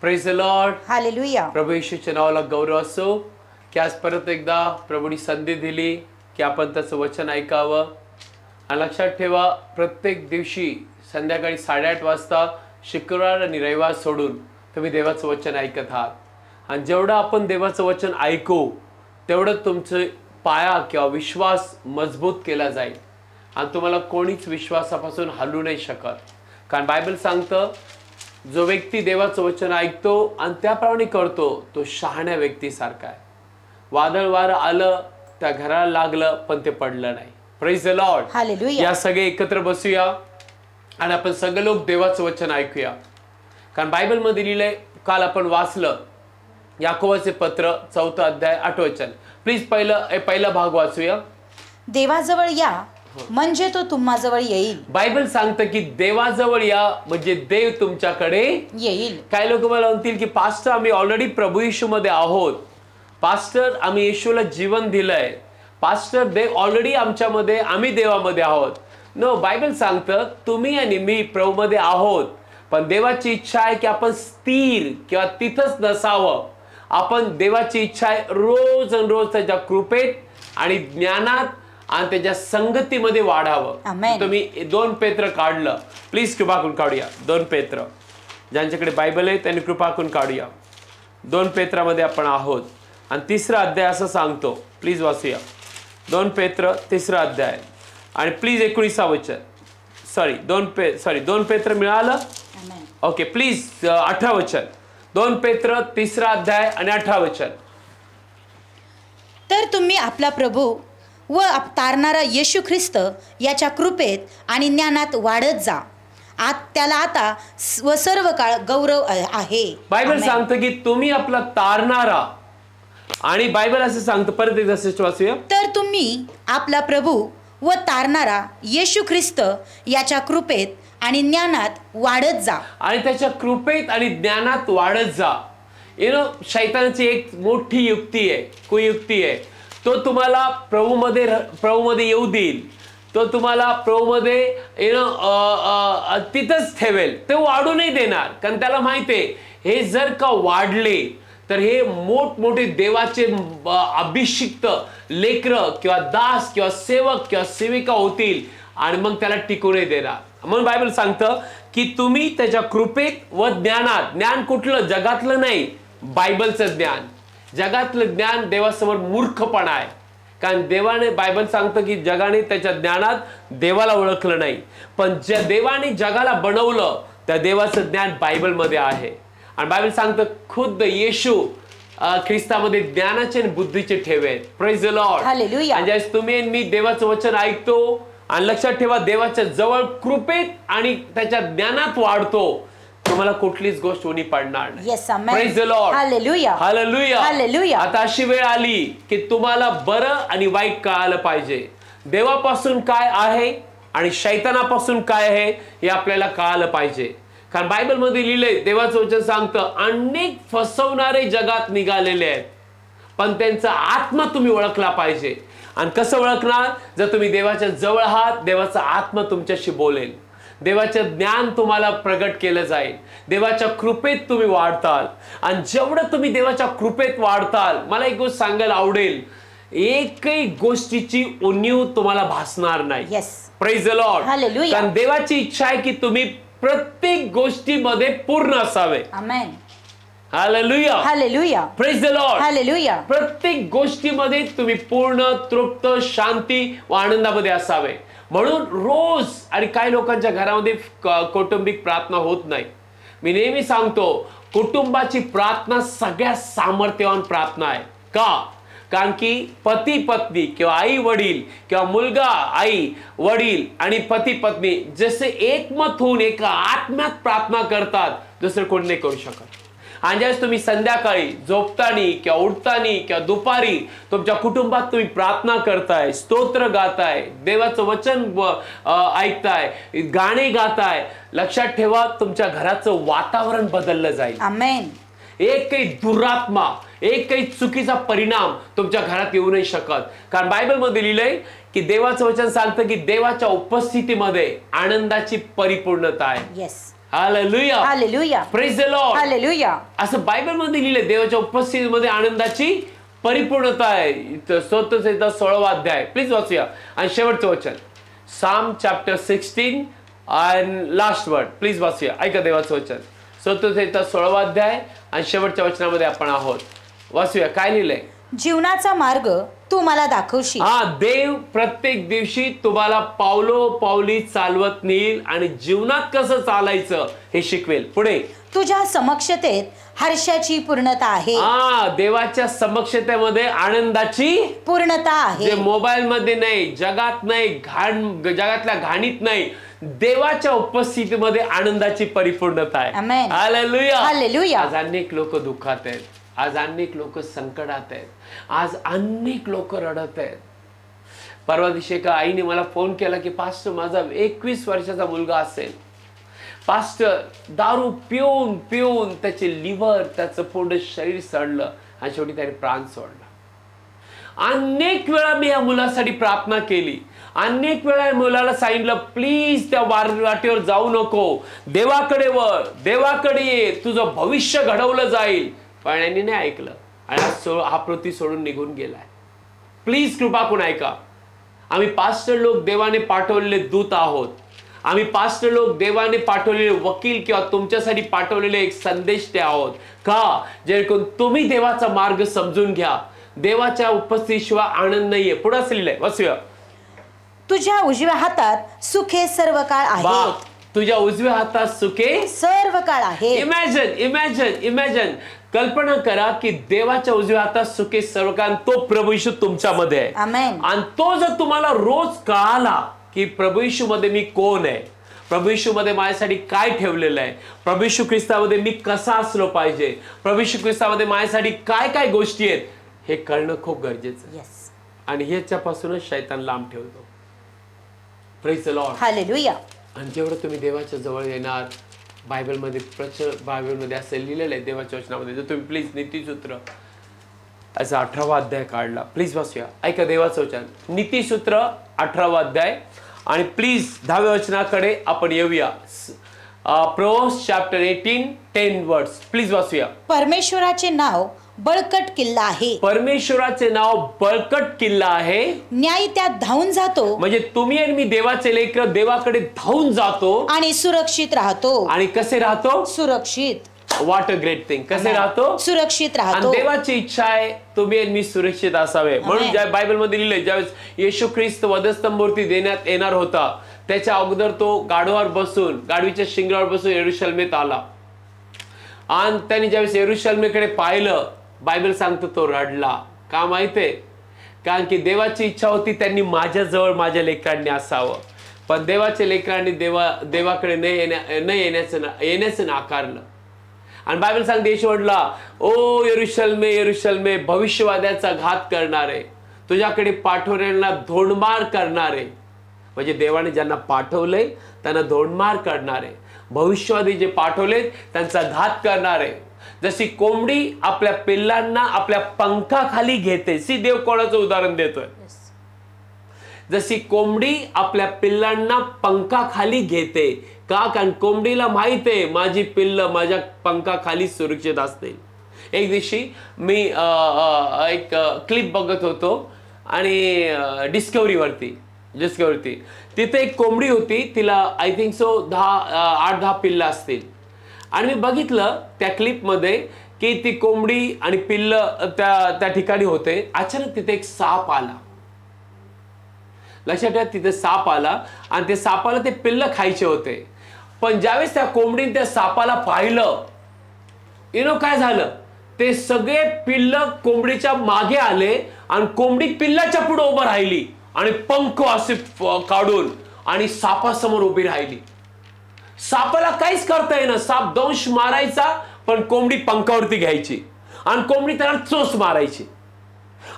Praise the lord. Hallelujah. प्रभू येशूच्या नावाला गौरव असो की आज परत एकदा प्रभूनी संधी दिली की आपण त्याचं वचन ऐकावं. आणि लक्षात ठेवा, प्रत्येक दिवशी संध्याकाळी 8:30 वाजता शुक्रवार आणि रविवार सोडून तुम्ही देवाचं वचन ऐकत आहात. आणि जेवढं आपण देवाचं वचन ऐकू तेवढं तुमचं पाया किंवा विश्वास मजबूत केला जाईल आणि तुम्हाला कोणीच विश्वासापासून हलवू नाही शकत. कारण बायबल सांगतं, जो व्यक्ती देवाचं वचन ऐकतो आणि त्याप्रमाणे करतो तो शहाण्या व्यक्तीसारखा आहे. वादळ वारं आलं, त्या घराला लागलं, पण ते पडलं नाही. Praise the lord. हालेलुया. या सगळे एकत्र बसूया आणि आपण सगळे लोक देवाचं वचन ऐकूया. कारण बायबलमध्ये लिहिलंय, काल आपण वाचलं याकोबाचे पत्र 4 अध्याय 8 वचन. प्लीज पहिला भाग वाचूया. देवाजवळ या म्हणजे तो तुम्हाजवळ येईल. बायबल सांगतं की देवाजवळ या म्हणजे देव तुमच्याकडे येईल. काही लोक मला म्हणतील की पास्टर, आम्ही ऑलरेडी प्रभू येशू मध्ये आहोत. पास्टर, आम्ही येशूला जीवन दिलंय. पास्टर, देव ऑलरेडी आमच्यामध्ये, आम्ही देवामध्ये आहोत. नो, बायबल सांगतं तुम्ही आणि मी प्रभू मध्ये आहोत, पण देवाची इच्छा आहे की आपण स्थिर किंवा तिथंच नसावं. आपण देवाची इच्छा आहे रोज आणि रोज त्याच्या कृपेत आणि ज्ञानात आणि त्याच्या संगतीमध्ये वाढावं. आमेन. तुम्ही 2 पेत्र काढलं, प्लीज कृपा करून काढूया. 2 पेत्र, ज्यांच्याकडे बायबल आहे त्यांनी कृपा करून काढूया. 2 पेत्रामध्ये आपण आहोत आणि 3रा अध्याय असं सांगतो. प्लीज वाचूया. 2 पेत्र 3रा अध्याय आणि प्लीज 19 वचन. सॉरी 2 पेत्र मिळालं. आमेन. ओके, प्लीज 18 वचन. 2 पेत्र 3रा अध्याय आणि 18 वचन. तर तुम्ही आपला प्रभू व तारणारा येशू ख्रिस्त याच्या कृपेत आणि ज्ञानात वाढत जा. त्याला आता व सर्व काळ गौरव आहे. बायबल आमेन. सांगतं की तुम्ही आपला तारणारा, आणि बायबल असं सांगतं, परत एकदा सिस्टर वाचूया. तर तुम्ही आपला प्रभू व तारणारा येशू ख्रिस्त याच्या कृपेत आणि ज्ञानात वाढत जा. आणि त्याच्या कृपेत आणि ज्ञानात वाढत जा. शैतानाची एक मोठी युक्ती आहे, कुयुक्ती आहे. तो तुम्हाला प्रभूमध्ये येऊ देईल. तो तुम्हाला प्रभूमध्ये तिथंच ठेवेल. ते वाढू नाही देणार. कारण त्याला माहिती आहे, हे जर का वाढले तर हे मोठमोठे देवाचे अभिषिक्त लेकरं किंवा दास किंवा सेवक किंवा सेविका होतील आणि मग त्याला टिकू नाही देणार. म्हणून बायबल सांगतं की तुम्ही त्याच्या कृपेत व ज्ञानात. ज्ञान कुठलं? जगातलं नाही, बायबलचं ज्ञान. जगातलं ज्ञान देवासमोर मूर्खपणा आहे. कारण देवाने, बायबल सांगतं की जगाने त्याच्या ज्ञानात देवाला ओळखलं नाही. पण ज्या देवाने जगाला बनवलं त्या देवाचं ज्ञान बायबलमध्ये आहे. आणि बायबल सांगतं खुद्द येशू ख्रिस्तामध्ये ज्ञानाचे आणि बुद्धीचे ठेवे. Praise the lord. हालेलुया. आणि ज्यावेळेस तुम्ही आणि मी देवाचं वचन ऐकतो आणि लक्षात ठेवा, देवाच्या जवळ कृपेत आणि त्याच्या ज्ञानात वाढतो, तुम्हाला कुठलीच गोष्ट उणी पडणार नाही. Yes, amen. Praise the lord. Hallelujah. Hallelujah. Hallelujah. आता अशी वेळ आली की तुम्हाला बरं आणि वाईट कळालं पाहिजे. देवापासून काय आहे आणि शैतानापासून काय आहे हे आपल्याला कळालं पाहिजे. कारण बायबलमध्ये लिहिलंय, देवाचं वचन सांगतं, अनेक फसवणारे जगात निघालेले आहेत, पण त्यांचा आत्मा तुम्ही ओळखला पाहिजे. आणि कसं ओळखणार? जर तुम्ही देवाच्या जवळ आहात, देवाचा आत्मा तुमच्याशी बोलेल. देवाचं ज्ञान तुम्हाला प्रगट केलं जाईल. देवाच्या कृपेत तुम्ही वाढताल. आणि जेवढं तुम्ही देवाच्या कृपेत वाढताल, मला एक गोष्ट सांगायला आवडेल, एकही गोष्टीची उणीव तुम्हाला भासणार नाही. Yes. Praise the lord. Hallelujah. कारण देवाची इच्छा आहे की तुम्ही प्रत्येक गोष्टीमध्ये पूर्ण असावे. Amen. Hallelujah. Hallelujah. Praise the lord. Hallelujah. प्रत्येक गोष्टीमध्ये तुम्ही पूर्ण, तृप्त, शांती व आनंदामध्ये असावे. म्हणून रोज, आणि काही लोकांच्या घरामध्ये कौटुंबिक प्रार्थना होत नाही. मी नेहमी सांगतो, कुटुंबाची प्रार्थना सगळ्यात सामर्थ्यवान प्रार्थना आहे. का? कारण की पती पत्नी किंवा आई वडील किंवा मुलगा आई वडील आणि पती पत्नी जसे एकमत होऊन एका आत्म्यात प्रार्थना करतात, दुसरं कोणी नाही करू शकत. आणि ज्यावेळेस तुम्ही संध्याकाळी झोपतानी किंवा उठतानी किंवा दुपारी तुमच्या कुटुंबात तुम्ही प्रार्थना करताय, स्तोत्र गाताय, देवाचं वचन ऐकताय, गाणे गाताय, लक्षात ठेवा तुमच्या घराचं वातावरण बदललं जाईल. आमेन. एक काही दुरात्मा, एक काही चुकीचा परिणाम तुमच्या घरात येऊ नाही शकत. कारण बायबलमध्ये लिहिलंय की देवाचं वचन सांगतं की देवाच्या उपस्थितीमध्ये आनंदाची परिपूर्णता आहे. Yes. Hallelujah, hallelujah, praise the lord. Hallelujah. असं बायबल मध्ये लिहिलंय, देवाच्या उपस्थितीमध्ये आनंदाची परिपूर्णता आहे. स्तोत्रसंहिता 16वा अध्याय. प्लीज वाचूया. आणि शेवटचं वचन psalm chapter 16 and last word. Please वाचूया. ऐका देवाचं वचन. स्तोत्रसंहिता 16वा अध्याय आणि शेवटच्या वचनामध्ये आपण आहोत. वाचूया. काय लिहिलंय? जीवनाचा मार्ग तू मला दाखवशील. हा, देव प्रत्येक दिवशी तुम्हाला पावलो पावली चालवत नेईल आणि जीवनात कसं चालायचं हे शिकवेल. पुढे तुझ्या समक्षतेत हर्षाची पूर्णता आहे. हा, देवाच्या समक्षतेमध्ये आनंदाची पूर्णता आहे. जे मोबाईल मध्ये नाही, जगात नाही, जगातल्या घाणीत नाही, देवाच्या उपस्थितीमध्ये आनंदाची परिपूर्णता आहे. आमेन. Hallelujah, hallelujah. आज अनेक लोक दुःखात आहेत. आज अनेक लोक संकटात आहेत. आज अनेक लोक रडत आहेत. परवा दिवशी एका आईने मला फोन केला की पास्टर, माझा 21 वर्षाचा मुलगा असेल, पास्टर, दारू पिऊन पिऊन त्याचे लिव्हर, त्याचं पूर्ण शरीर सडलं आणि शेवटी त्याने प्राण सोडला. अनेक वेळा मी या मुलासाठी प्रार्थना केली. अनेक वेळा मुलाला सांगितलं, प्लीज त्या वाटेवर जाऊ नको, देवाकडे वळ, देवाकडे ये, तुझं भविष्य घडवलं जाईल. पण यांनी नाही ऐकलं आणि हा पृथ्वी सोडून निघून गेलाय. प्लीज कृपा करून ऐका. आम्ही पास्टर लोक देवाने पाठवलेले दूत आहोत. आम्ही पास्टर लोक देवाने पाठवलेले वकील किंवा तुमच्यासाठी पाठवलेले एक संदेश ते आहोत. का? जेणेकरून तुम्ही देवाचा मार्ग समजून घ्या. देवाच्या उपस्थितीशिवाय आनंद नाहीये. पुढे असलेलं वाचूया. तुझ्या उजव्या हातात सुखे सर्व काळ आहेत. तुझ्या उजव्या हातात सुखे सर्व काळ आहे. Imagine, imagine, imagine. कल्पना करा की देवाच्या उजव्या हातात सुखे सर्व काळ, तो प्रभू येशू तुमच्यामध्ये आहे. आमेन. आणि तो जर तुम्हाला रोज कळाला की प्रभू येशू मध्ये मी कोण आहे, प्रभू येशू मध्ये माझ्यासाठी काय ठेवलेलं आहे, प्रभू येशू ख्रिस्तामध्ये मी कसा असलो पाहिजे, प्रभू येशू ख्रिस्तामध्ये माझ्यासाठी काय काय गोष्टी आहेत, हे कळणं खूप गरजेचं आहे. आणि ह्याच्यापासूनच शैतान लांब ठेवतो. Praise the lord. हालेलुया. आणि जेवढं तुम्ही देवाच्या जवळ येणार, बायबलमध्ये असं लिहिलेलं आहे देवाच्या वचनामध्ये. जर तुम्ही प्लीज नीतिसूत्र असा 18वा अध्याय काढला, प्लीज वाचूया. ऐका देवाचं वचन. नीतिसूत्र 18वा अध्याय आणि प्लीज 10व्या वचनाकडे आपण येऊया. Proverbs chapter 18 10 words. प्लीज वाचूया. परमेश्वराचे नाव बळकट किल्ला आहे. परमेश्वराचे नाव बळकट किल्ला आहे. न्याय त्यात धावून जातो. म्हणजे तुम्ही आणि मी देवाचे लेकरं देवाकडे धावून जातो आणि सुरक्षित राहतो. आणि कसे राहतो? सुरक्षित. What a great thing. कसे राहतो? सुरक्षित राहतो. आणि देवाची इच्छा आहे तुम्ही आणि मी सुरक्षित असावे. म्हणून ज्या बायबलमध्ये लिहिलंय, ज्यावेळेस येशू ख्रिस्त वधस्तंभावरती देण्यात येणार होता, त्याच्या अगोदर तो गाढवावर बसून, गाढवीच्या शिंगावर बसून यरूशलेमेत आला. आणि त्याने ज्यावेळेस यरूशलेमेकडे पाहिलं, बायबल सांगतो तो रडला. का माहितीये? कारण की देवाची इच्छा होती त्यांनी माझ्याजवळ माझ्या लेकरांनी असावं. पण देवाच्या लेकरांनी देवाकडे न येण्याचं नाकारलं. आणि बायबल सांगते, येशू म्हटला, ओ यरूशलेमे यरूशलेमे, भविष्यवाद्याचा घात करणारे, तुझ्याकडे पाठवणाऱ्यांना धोंडमार करणारे. म्हणजे देवाने ज्यांना पाठवलंय त्यांना धोंडमार करणारे, भविष्यवादी जे पाठवले त्यांचा घात करणारे. जशी कोंबडी आपल्या पिल्लांना आपल्या पंखाखाली घेते. सी, देव कोणाचं उदाहरण देतोय. जशी कोंबडी आपल्या पिल्लांना पंखाखाली घेते. का? कारण कोंबडीला माहित आहे माझी पिल्ल माझ्या पंखाखाली सुरक्षित असतील. एक दिवशी मी एक क्लिप बघत होतो आणि डिस्कवरीवरती तिथे एक कोंबडी होती. तिला आय थिंक सो 8-10 पिल्ल असतील. आणि मी बघितलं त्या क्लिपमध्ये की ती कोंबडी आणि पिल्ल त्या ठिकाणी होते. अचानक तिथे एक साप आला. लक्षात ठेवा, तिथे साप आला आणि ते सापाला ते पिल्ल खायचे होते. पण ज्यावेळेस त्या कोंबडीने त्या सापाला पाहिलं, काय झालं, ते सगळे पिल्ल कोंबडीच्या मागे आले आणि कोंबडी पिल्लाच्या पुढे उभं राहिली आणि पंख असे काढून आणि सापासमोर उभी राहिली. सापाला काहीच करता येईना. साप दंश मारायचा पण कोंबडी पंखावरती घ्यायची आणि कोंबडी त्याला चोच मारायची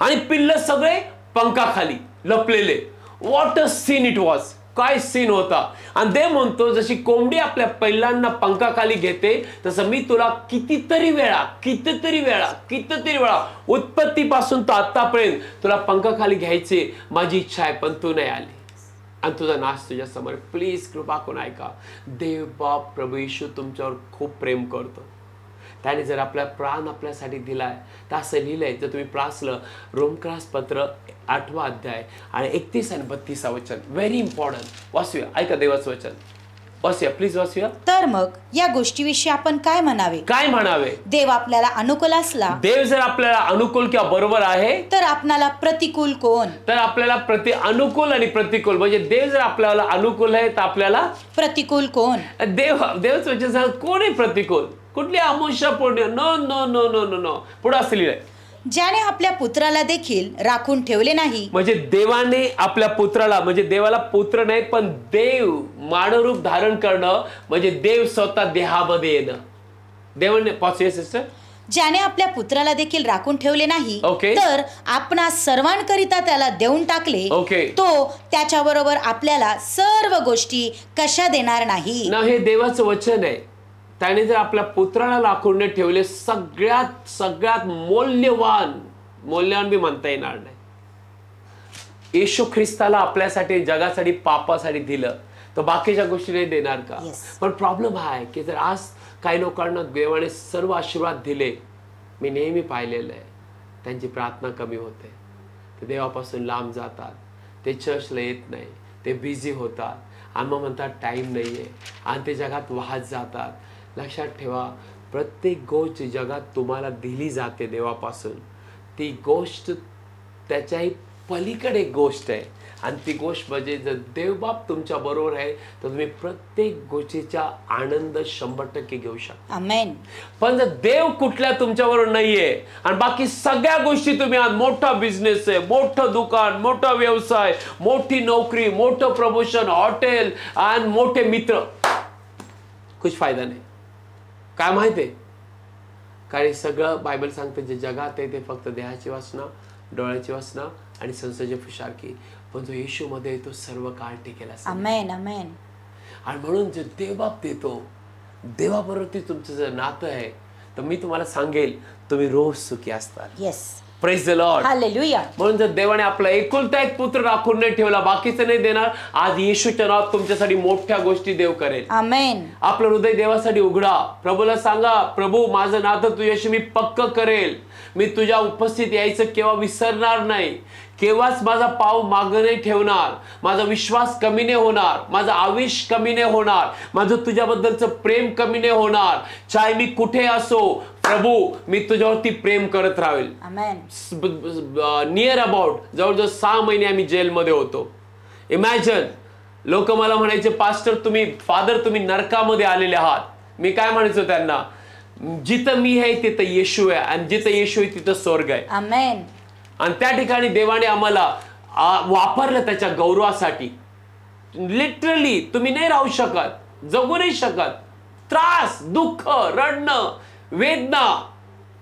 आणि पिल्ल सगळे पंखाखाली लपलेले. What a seen it was. काय सीन होता. आणि देव म्हणतो, जशी कोंबडी आपल्या पिल्लांना पंखाखाली घेते तसं मी तुला कितीतरी वेळा उत्पत्तीपासून तर आतापर्यंत तुला पंखाखाली घ्यायचे माझी इच्छा आहे, पण तू नाही आली. आणि तुझा नाश तुझ्या समोर. प्लीज कृपा करून ऐका. देव बाप प्रभू येशू तुमच्यावर खूप प्रेम करतो. त्याने जर आपला प्राण आपल्यासाठी दिलाय तर असं लिहिलंय, जर तुम्ही प्रासलं रोमक्रस पत्र 8वा अध्याय आणि 31 आणि 32 वचन, व्हेरी इम्पॉर्टंट. वाचूया, ऐका देवाचं वचन. वाचूया, प्लीज वाचूया. तर मग या गोष्टीविषयी आपण काय म्हणावे? काय म्हणावे? देव आपल्याला अनुकूल असला, देव जर आपल्याला अनुकूल किंवा बरोबर आहे, तर आपणाला प्रतिकूल कोण? तर आपल्याला अनुकूल आणि प्रतिकूल, म्हणजे देव जर आपल्याला अनुकूल आहे तर आपल्याला प्रतिकूल कोण? देवच वचन सांग कोण आहे प्रतिकूल? कुठली अमुष्य पुण्य? No no no no no no. पुढे असं लिहिलंय, ज्याने आपल्या पुत्राला देखील राखून ठेवले नाही. म्हणजे देवाने आपल्या पुत्राला, म्हणजे देवाला पुत्र नाही पण देव मानवरूप धारण करणं, म्हणजे देव स्वतः देहामध्ये येणं. देवाने पॉसिबल सिस्टर, ज्याने आपल्या पुत्राला देखील राखून ठेवले नाही, Okay. तर आपणा सर्वांकरिता त्याला देऊन टाकले, Okay. तो त्याच्याबरोबर आपल्याला सर्व गोष्टी कशा देणार नाही? ना, हे देवाचं वचन आहे. त्याने जर आपल्या पुत्राला राखून ठेवले, सगळ्यात सगळ्यात मौल्यवान बी म्हणता येणार नाही, येशू ख्रिस्ताला आपल्यासाठी जगासाठी पापासाठी दिलं, तर बाकीच्या गोष्टी नाही देणार का? Yes. पण प्रॉब्लेम हा आहे की जर आज काही लोकांना देवाने सर्व आशीर्वाद दिले, मी नेहमी पाहिलेलं आहे, त्यांची प्रार्थना कमी होते, ते देवापासून लांब जातात, ते चर्चला येत नाही, ते बिझी होतात, आणि मग म्हणतात टाईम नाही आहे, आणि ते जगात वाहत जातात. लक्षात ठेवा, प्रत्येक गोष्ट जगात तुम्हाला दिली जाते देवापासून, ती गोष्ट त्याच्याही पलीकडे एक गोष्ट आहे, आणि ती गोष्ट म्हणजे जर देवबाप तुमच्या बरोबर आहे तर तुम्ही प्रत्येक गोष्टीचा आनंद 100% घेऊ शकता. आमेन. पण जर देव कुठल्या तुमच्याबरोबर नाहीये आणि बाकी सगळ्या गोष्टी तुम्ही, आज मोठा बिझनेस आहे, मोठं दुकान, मोठा व्यवसाय, मोठी नोकरी, मोठं प्रमोशन, हॉटेल आणि मोठे मित्र, कुछ फायदा नाही. काय माहितीये? कारण सगळं बायबल सांगतं जे जगात आहे ते फक्त देहाची वासना, डोळ्याची वासना आणि संसाराची फुशारकी, पण जो येशूमध्ये आहे तो सर्व काळ टिकेल. आमेन आमेन. आणि म्हणून जे देवबाप देतो, देवाबरोबर तुमचं जर नातं आहे, तर मी तुम्हाला सांगेल तुम्ही रोज सुखी असतात. Yes. Praise the lord. Hallelujah. म्हणून जर देवाने आपला एकुलता एक पुत्र राखून नाही ठेवला, बाकीचं नाही देणार, आज येशूच्या नावात तुमच्यासाठी मोठ्या गोष्टी देव करेल. आमेन. आपलं हृदय देवासाठी उघडा, प्रभूला सांगा, प्रभू माझं नातं तुझ्याशी मी पक्क करेल, मी तुझ्या उपस्थित यायचं केव्हा विसरणार नाही, केव्हाच माझा पाव मागं नाही ठेवणार, माझा विश्वास कमी नाही होणार, माझा आविष कमी नाही होणार, माझं तुझ्याबद्दलचं प्रेम कमी नाही होणार, चाहे मी कुठे असो प्रभू मी तुझ्यावरती प्रेम करत राहील. आमेन. नियर अबाउट जवळजवळ 6 महिने आम्ही जेलमध्ये होतो. इमॅजिन, लोक मला म्हणायचे, पास्टर तुम्ही, फादर तुम्ही नरकामध्ये आलेले आहात. मी काय म्हणायचो त्यांना, जिथं मी आहे तिथं येशू आहे, आणि जिथं येशू आहे तिथं स्वर्ग आहे. आमेन. आणि त्या ठिकाणी देवाने आम्हाला वापरलं त्याच्या गौरवासाठी. लिटरली तुम्ही नाही राहू शकत, जगू नाही शकत. त्रास, दुःख, रडणं, वेदना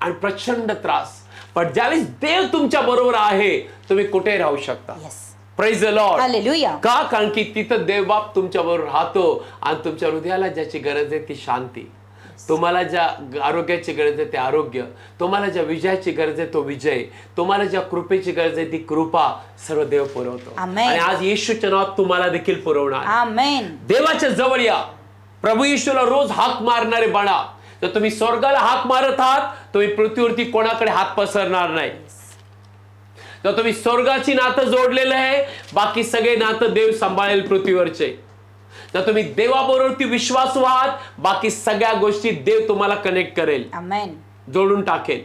आणि प्रचंड त्रास, पण ज्यावेळेस देव तुमच्या बरोबर आहे तुम्ही कुठे राहू शकता. Praise the lord. हालेलुया. का? कारण की तिथं देवबाप तुमच्या बरोबर राहतो, आणि तुमच्या हृदयाला ज्याची गरज आहे ती शांती, तुम्हाला ज्या आरोग्याची गरज आहे ते आरोग्य, तुम्हाला ज्या विजयाची गरज आहे तो विजय, तुम्हाला ज्या कृपेची गरज आहे ती कृपा सर्व देव पुरवतो. आणि आज येशूच्या नावात तुम्हाला देखील पुरवणार. आमेन. देवाच्या जवळ या, प्रभू येशूला रोज हाक मारणारे बना. जर तुम्ही स्वर्गाला हाक मारत आहात, तुम्ही पृथ्वीवरती कोणाकडे हात पसरणार नाही. जर तुम्ही स्वर्गाची नातं जोडलेलं आहे, बाकी सगळे नातं देव सांभाळेल पृथ्वीवरचे. जर तुम्ही देवाबरोबर विश्वासू आहात, बाकी सगळ्या गोष्टी देव तुम्हाला कनेक्ट करेल, आमेन, जोडून टाकेल.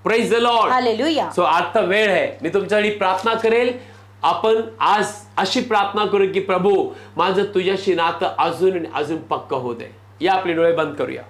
Praise the lord. Hallelujah. So आता वेळ आहे, मी तुमच्यासाठी प्रार्थना करेल. आपण आज अशी प्रार्थना करू की प्रभू माझं तुझ्याशी नातं अजून अजून पक्क होऊ दे. या आपले डोळे बंद करूया.